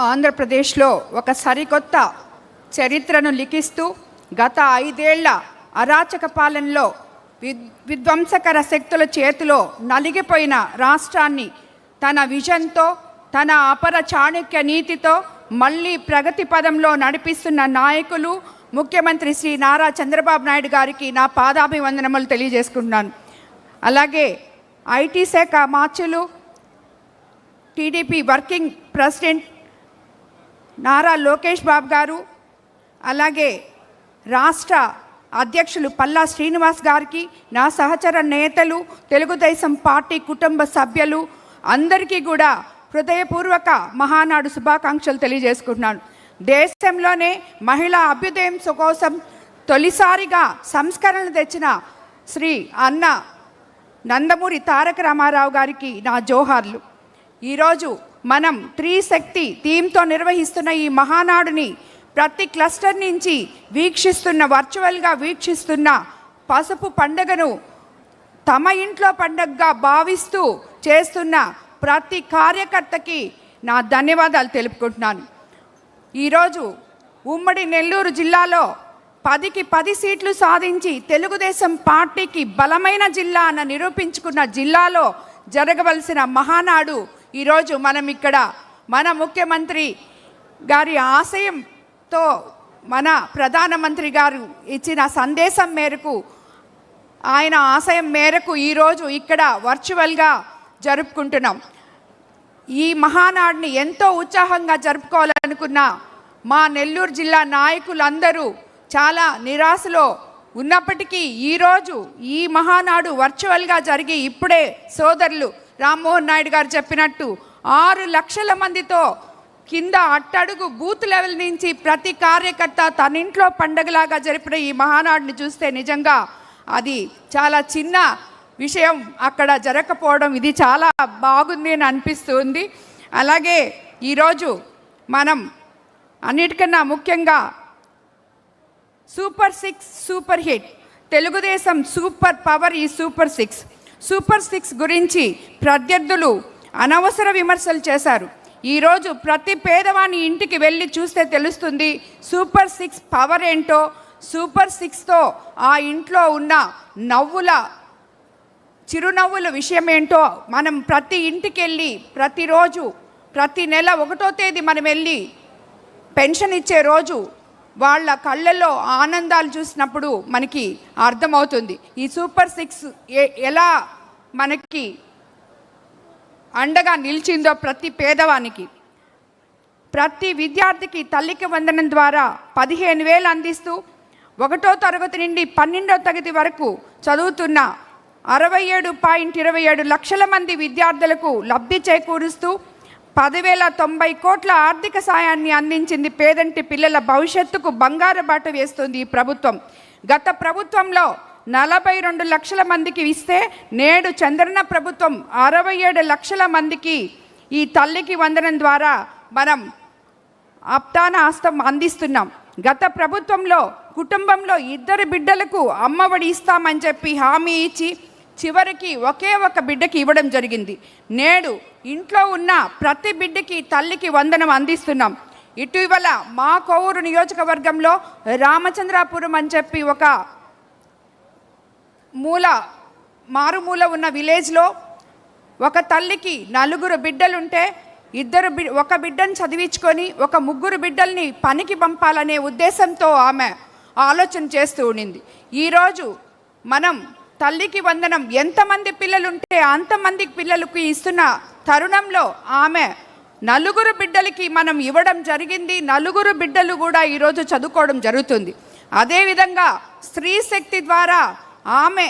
ఆంధ్రప్రదేశ్లో ఒక సరికొత్త చరిత్రను లిఖిస్తూ గత 5 ఏళ్ల అరాచక పాలనలో విధ్వంసకర శక్తుల చేతిలో నలిగిపోయిన రాష్ట్రాన్ని తన విజన్తో, తన అపర చాణక్య నీతితో మళ్ళీ ప్రగతి పదంలో నడిపిస్తున్న నాయకులు ముఖ్యమంత్రి శ్రీ నారా చంద్రబాబు నాయుడు గారికి నా పాదాభివందనములు తెలియజేసుకుంటున్నాను. అలాగే ఐటీ శాఖ మార్చులు, TDP working president Nara Lokesh Babu గారు, అలాగే రాష్ట్ర అధ్యక్షులు పల్లా శ్రీనివాస్ గారికి, నా సహచర నేతలు, తెలుగుదేశం పార్టీ కుటుంబ సభ్యులు అందరికీ కూడా హృదయపూర్వక మహానాడు శుభాకాంక్షలు తెలియజేసుకుంటున్నాను. దేశంలోనే మహిళా అభ్యుదయం కోసం తొలిసారిగా సంస్కరణలు తెచ్చిన శ్రీ అన్న నందమూరి తారక రామారావు గారికి నా జోహార్లు. ఈరోజు మనం త్రిశక్తి థీమ్తో నిర్వహిస్తున్న ఈ మహానాడుని ప్రతి క్లస్టర్ నుంచి వర్చువల్గా వీక్షిస్తున్న పసుపు పండుగను తమ ఇంట్లో పండుగగా భావిస్తూ చేస్తున్న ప్రతి కార్యకర్తకి నా ధన్యవాదాలు తెలుపుకుంటున్నాను. ఈరోజు ఉమ్మడి నెల్లూరు జిల్లాలో 10కి 10 సీట్లు సాధించి తెలుగుదేశం పార్టీకి బలమైన జిల్లా అన్న నిరూపించుకున్న జిల్లాలో జరగవలసిన మహానాడు ఈరోజు మనం ఇక్కడ మన ముఖ్యమంత్రి గారి ఆశయంతో, మన ప్రధానమంత్రి గారు ఇచ్చిన సందేశం మేరకు, ఆయన ఆశయం మేరకు ఈరోజు ఇక్కడ వర్చువల్గా జరుపుకుంటున్నాం. ఈ మహానాడుని ఎంతో ఉత్సాహంగా జరుపుకోవాలనుకున్న మా నెల్లూరు జిల్లా నాయకులందరూ చాలా నిరాశలో ఉన్నప్పటికీ ఈరోజు ఈ మహానాడు వర్చువల్గా జరిగి ఇప్పుడే సోదరులు రామ్మోహన్ నాయుడు గారు చెప్పినట్టు 6 లక్షల మందితో కింద అట్టడుగు బూత్ లెవెల్ నుంచి ప్రతి కార్యకర్త తన ఇంట్లో పండగలాగా జరిపిన ఈ మహానాడుని చూస్తే నిజంగా అది చాలా చిన్న విషయం అక్కడ జరగకపోవడం, ఇది చాలా బాగుంది అని అనిపిస్తుంది. అలాగే ఈరోజు మనం అన్నిటికన్నా ముఖ్యంగా super 6 super hit, Telugu Desam super power ఈ సూపర్ 6. సూపర్ 6 గురించి ప్రత్యర్థులు అనవసర విమర్శలు చేశారు. ఈరోజు ప్రతి పేదవాని ఇంటికి వెళ్ళి చూస్తే తెలుస్తుంది సూపర్ 6 పవర్ ఏంటో, సూపర్ 6తో ఆ ఇంట్లో ఉన్న చిరునవ్వుల విషయం ఏంటో మనం ప్రతి ఇంటికి వెళ్ళి ప్రతిరోజు ప్రతి నెల 1వ తేదీ మనం వెళ్ళి పెన్షన్ ఇచ్చే రోజు వాళ్ళ కళ్ళల్లో ఆనందాలు చూసినప్పుడు మనకి అర్థమవుతుంది ఈ సూపర్ 6 ఎలా మనకి అండగా నిలిచిందో ప్రతి పేదవానికి. ప్రతి విద్యార్థికి తల్లికి వందనం ద్వారా 15,000 అందిస్తూ 1వ తరగతి నుండి 12వ తరగతి వరకు చదువుతున్న 67.27 లక్షల మంది విద్యార్థులకు లబ్ధి చేకూరుస్తూ 10,090 కోట్ల ఆర్థిక సాయాన్ని అందించింది. పేదంటి పిల్లల భవిష్యత్తుకు బంగారు బాట వేస్తుంది ఈ ప్రభుత్వం. గత ప్రభుత్వంలో 42 లక్షల మందికి ఇస్తే నేడు చంద్రన్న ప్రభుత్వం 67 లక్షల మందికి ఈ తల్లికి వందనం ద్వారా మనం ఆప్తాన హస్తం అందిస్తున్నాం. గత ప్రభుత్వంలో కుటుంబంలో 2 బిడ్డలకు అమ్మఒడి ఇస్తామని చెప్పి హామీ ఇచ్చి చివరికి ఒకే ఒక బిడ్డకి ఇవ్వడం జరిగింది. నేడు ఇంట్లో ఉన్న ప్రతి బిడ్డకి తల్లికి వందనం అందిస్తున్నాం. ఇటీవల మా కోవూరు నియోజకవర్గంలో రామచంద్రాపురం అని చెప్పి ఒక మారుమూల ఉన్న విలేజ్లో ఒక తల్లికి 4 బిడ్డలుంటే ఒక బిడ్డను చదివించుకొని ఒక 3 బిడ్డల్ని పనికి పంపాలనే ఉద్దేశంతో ఆమె ఆలోచన చేస్తూ ఉండింది. ఈరోజు మనం తల్లికి వందనం ఎంతమంది పిల్లలుంటే అంతమంది పిల్లలకు ఇస్తున్న తరుణంలో ఆమె 4 బిడ్డలకి మనం ఇవ్వడం జరిగింది. 4 బిడ్డలు కూడా ఈరోజు చదువుకోవడం జరుగుతుంది. అదేవిధంగా స్త్రీ శక్తి ద్వారా ఆమె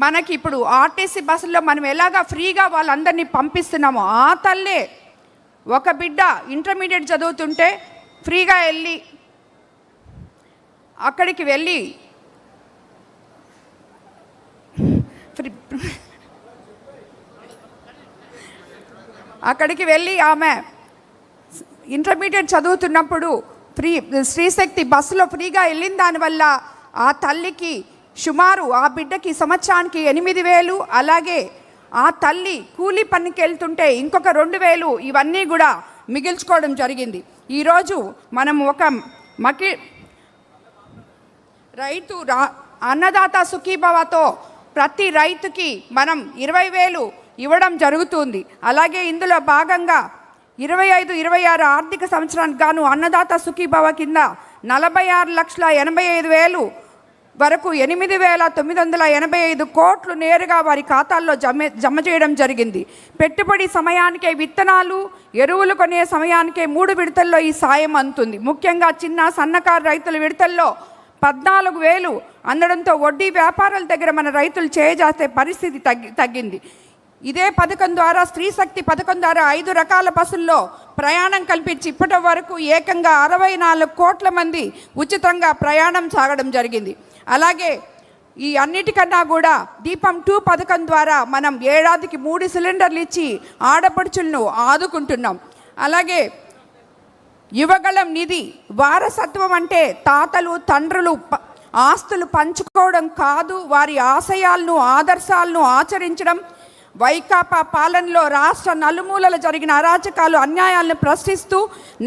మనకి ఇప్పుడు ఆర్టీసీ బస్సుల్లో మనం ఎలాగా ఫ్రీగా వాళ్ళందరినీ పంపిస్తున్నామో ఆ తల్లే ఒక బిడ్డ ఇంటర్మీడియట్ చదువుతుంటే ఫ్రీగా అక్కడికి వెళ్ళి ఆమె ఇంటర్మీడియట్ చదువుతున్నప్పుడు స్త్రీశక్తి బస్సులో ఫ్రీగా వెళ్ళిన దానివల్ల ఆ తల్లికి సుమారు ఆ బిడ్డకి సంవత్సరానికి 8,000, అలాగే ఆ తల్లి కూలీ పనికి వెళ్తుంటే ఇంకొక 2,000, ఇవన్నీ కూడా మిగిల్చుకోవడం జరిగింది. ఈరోజు మనం ఒక రైతు అన్నదాత సుఖీభవతో ప్రతి రైతుకి మనం 20,000 ఇవ్వడం జరుగుతుంది. అలాగే ఇందులో భాగంగా 25-26 ఆర్థిక సంవత్సరానికి గాను అన్నదాత సుఖీభవ కింద 46,85,000 వరకు 8,985 కోట్లు నేరుగా వారి ఖాతాల్లో జమ చేయడం జరిగింది. పెట్టుబడి సమయానికే విత్తనాలు, ఎరువులు కొనే సమయానికే 3 విడతల్లో ఈ సాయం అందుతుంది. ముఖ్యంగా చిన్న సన్నకారు రైతుల విడతల్లో 14,000 అందడంతో వడ్డీ వ్యాపారాల దగ్గర మన రైతులు చేయజాస్తే పరిస్థితి తగ్గింది. ఇదే పథకం ద్వారా స్త్రీ శక్తి పథకం ద్వారా 5 రకాల బస్సుల్లో ప్రయాణం కల్పించి ఇప్పటి వరకు ఏకంగా 64 కోట్ల మంది ఉచితంగా ప్రయాణం సాగడం జరిగింది. అలాగే ఈ అన్నిటికన్నా కూడా దీపం 2 పథకం ద్వారా మనం ఏడాదికి 3 సిలిండర్లు ఇచ్చి ఆడపడుచులను ఆదుకుంటున్నాం. అలాగే యువగళం నిధి వారసత్వం అంటే తాతలు తండ్రులు ఆస్తులు పంచుకోవడం కాదు, వారి ఆశయాలను ఆదర్శాలను ఆచరించడం. వైకాపా పాలనలో రాష్ట్ర నలుమూలలు జరిగిన అరాచకాలు అన్యాయాలను ప్రశ్నిస్తూ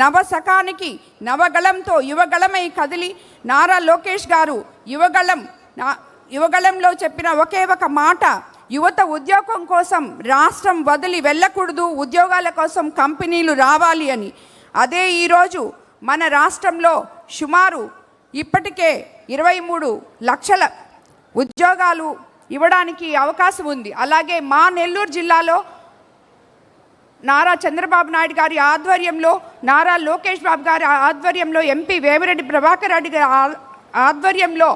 నవశకానికి నవగళంతో యువగళమై కదిలి నారా లోకేష్ గారు యువగళంలో చెప్పిన ఒకే ఒక మాట, యువత ఉద్యోగం కోసం రాష్ట్రం వదిలి వెళ్ళకూడదు, ఉద్యోగాల కోసం కంపెనీలు రావాలి అని. అదే ఈరోజు మన రాష్ట్రంలో సుమారు ఇప్పటికే 23 లక్షల ఉద్యోగాలు ఇవ్వడానికి అవకాశం ఉంది. అలాగే మా నెల్లూరు జిల్లాలో నారా చంద్రబాబు నాయుడు గారి ఆధ్వర్యంలో, నారా లోకేష్ బాబు గారి ఆధ్వర్యంలో, ఎంపీ వేమిరెడ్డి ప్రభాకర్ రెడ్డి గారి ఆధ్వర్యంలో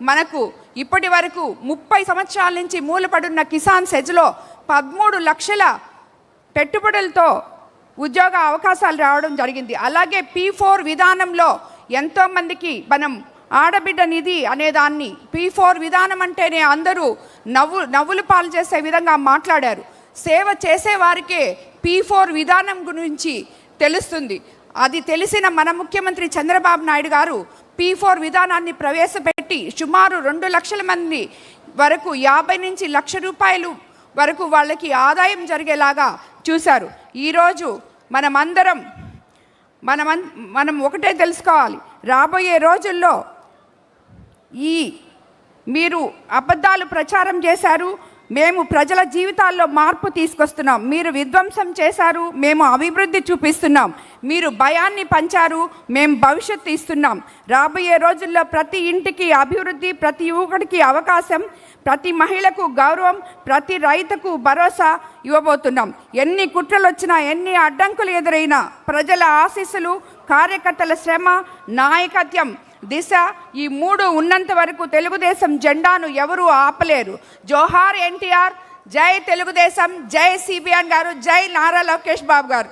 మనకు ఇప్పటి వరకు 30 సంవత్సరాల నుంచి మూలపడున్న కిసాన్ సెజ్లో 13 లక్షల పెట్టుబడులతో ఉద్యోగ అవకాశాలు రావడం జరిగింది. అలాగే P4 విధానంలో ఎంతోమందికి మనం ఆడబిడ్డ నిధి అనేదాన్ని P4 విధానం అంటేనే అందరూ నవ్వులు పాలు చేసే విధంగా మాట్లాడారు. సేవ చేసేవారికే P4 విధానం గురించి తెలుస్తుంది. అది తెలిసిన మన ముఖ్యమంత్రి చంద్రబాబు నాయుడు గారు P4 విధానాన్ని ప్రవేశపెట్టి సుమారు 2 లక్షల మంది వరకు 50 నుంచి 1,00,000 రూపాయలు వరకు వాళ్ళకి ఆదాయం జరిగేలాగా చూశారు. ఈరోజు మనం ఒకటే తెలుసుకోవాలి, రాబోయే రోజుల్లో మీరు అబద్ధాలు ప్రచారం చేశారు, మేము ప్రజల జీవితాల్లో మార్పు తీసుకొస్తున్నాం. మీరు విధ్వంసం చేశారు, మేము అభివృద్ధి చూపిస్తున్నాం. మీరు భయాన్ని పంచారు, మేము భవిష్యత్తు ఇస్తున్నాం. రాబోయే రోజుల్లో ప్రతి ఇంటికి అభివృద్ధి, ప్రతి యువకుడికి అవకాశం, ప్రతి మహిళకు గౌరవం, ప్రతి రైతుకు భరోసా ఇవ్వబోతున్నాం. ఎన్ని కుట్రలు వచ్చినా, ఎన్ని అడ్డంకులు ఎదురైనా ప్రజల ఆశీస్సులు, కార్యకర్తల శ్రమ, నాయకత్వం, దిశ ఈ 3 ఉన్నంత వరకు తెలుగుదేశం జెండాను ఎవరూ ఆపలేరు. జోహార్ ఎన్టీఆర్, జై తెలుగుదేశం, జై సిబిఎన్ గారు, జై నారా లోకేష్ బాబు గారు.